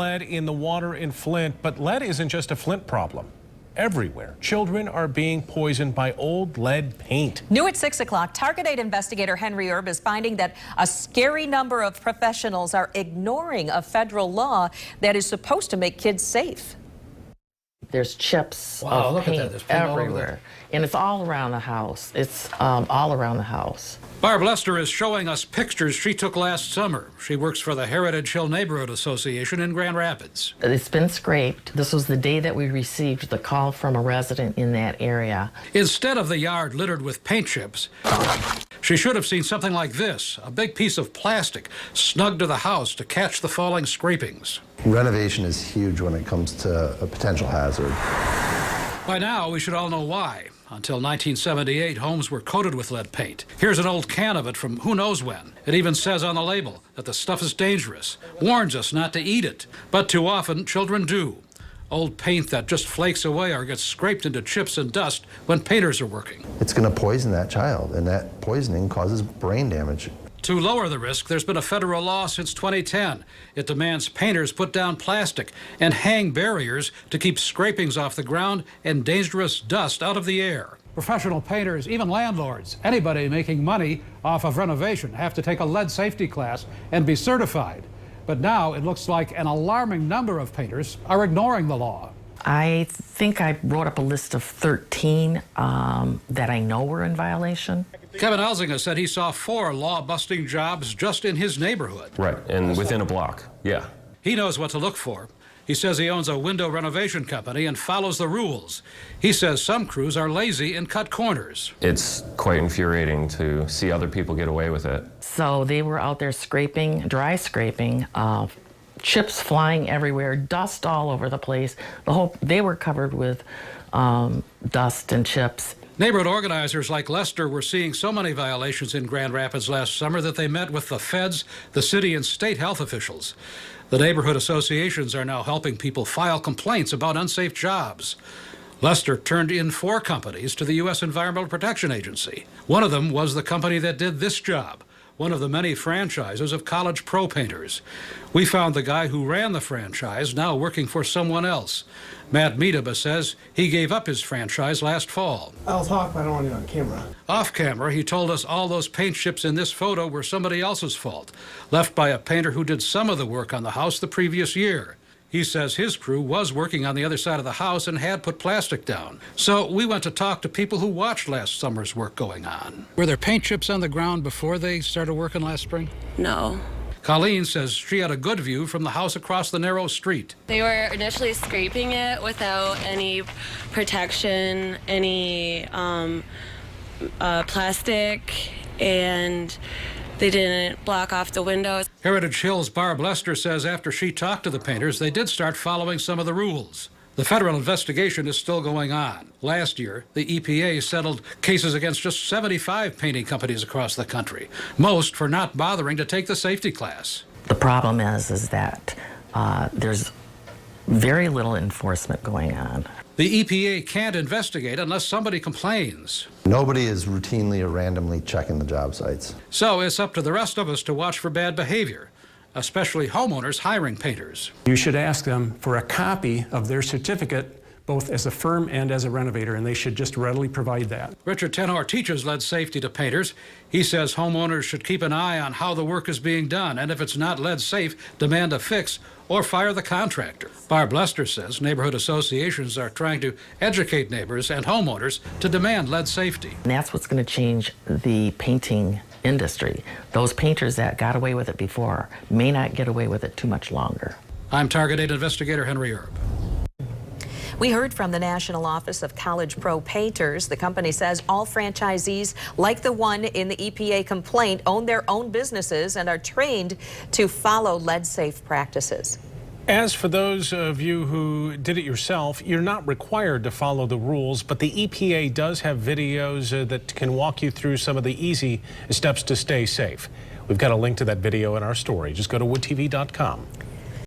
Lead in the water in Flint, but lead isn't just a Flint problem. Everywhere, children are being poisoned by old lead paint. New at 6 o'clock, Target 8 investigator Henry Erb is finding that a scary number of professionals are ignoring a federal law that is supposed to make kids safe. There's chips of paint everywhere, and it's all around the house. It's all around the house. Barb Lester is showing us pictures she took last summer. She works for the Heritage Hill Neighborhood Association in Grand Rapids. It's been scraped. This was the day that we received the call from a resident in that area. Instead of the yard littered with paint chips, she should have seen something like this, a big piece of plastic snug to the house to catch the falling scrapings. Renovation is huge when it comes to a potential hazard. By now, we should all know why. Until 1978, homes were coated with lead paint. Here's an old can of it from who knows when. It even says on the label that the stuff is dangerous, warns us not to eat it. But too often, children do. Old paint that just flakes away or gets scraped into chips and dust when painters are working. It's going to poison that child, and that poisoning causes brain damage. To lower the risk, there's been a federal law since 2010. It demands painters put down plastic and hang barriers to keep scrapings off the ground and dangerous dust out of the air. Professional painters, even landlords, anybody making money off of renovation have to take a lead safety class and be certified. But now it looks like an alarming number of painters are ignoring the law. I think I wrote up a list of 13 that I know were in violation. Kevin Elzinga said he saw 4 law-busting jobs just in his neighborhood. Right, and within a block, yeah. He knows what to look for. He says he owns a window renovation company and follows the rules. He says some crews are lazy and cut corners. It's quite infuriating to see other people get away with it. So they were out there scraping, dry scraping, chips flying everywhere, dust all over the place. They were covered with dust and chips. Neighborhood organizers like Lester were seeing so many violations in Grand Rapids last summer that they met with the feds, the city, and state health officials. The neighborhood associations are now helping people file complaints about unsafe jobs. Lester turned in 4 companies to the U.S. Environmental Protection Agency. One of them was the company that did this job, one of the many franchises of college pro painters. We found the guy who ran the franchise now working for someone else. Matt Medaba says he gave up his franchise last fall. I'll talk, but I don't want to do it on camera. Off camera, he told us all those paint chips in this photo were somebody else's fault, left by a painter who did some of the work on the house the previous year. He says his crew was working on the other side of the house and had put plastic down. So we went to talk to people who watched last summer's work going on. Were there paint chips on the ground before they started working last spring? No. Colleen says she had a good view from the house across the narrow street. They were initially scraping it without any protection, any plastic, and they didn't block off the windows. Heritage Hill's Barb Lester says after she talked to the painters, they did start following some of the rules. The federal investigation is still going on. Last year, the EPA settled cases against just 75 painting companies across the country, most for not bothering to take the safety class. The problem is that there's very little enforcement going on. The EPA can't investigate unless somebody complains. Nobody is routinely or randomly checking the job sites. So it's up to the rest of us to watch for bad behavior, especially homeowners hiring painters. You should ask them for a copy of their certificate, both as a firm and as a renovator, and they should just readily provide that. Richard Tenor teaches lead safety to painters. He says homeowners should keep an eye on how the work is being done, and if it's not lead safe, demand a fix or fire the contractor. Barb Lester says neighborhood associations are trying to educate neighbors and homeowners to demand lead safety. And that's what's going to change the painting industry. Those painters that got away with it before may not get away with it too much longer. I'm Target 8 investigator Henry Erb. We heard from the National Office of College Pro Painters. The company says all franchisees, like the one in the EPA complaint, own their own businesses and are trained to follow lead-safe practices. As for those of you who did it yourself, you're not required to follow the rules, but the EPA does have videos that can walk you through some of the easy steps to stay safe. We've got a link to that video in our story. Just go to woodtv.com.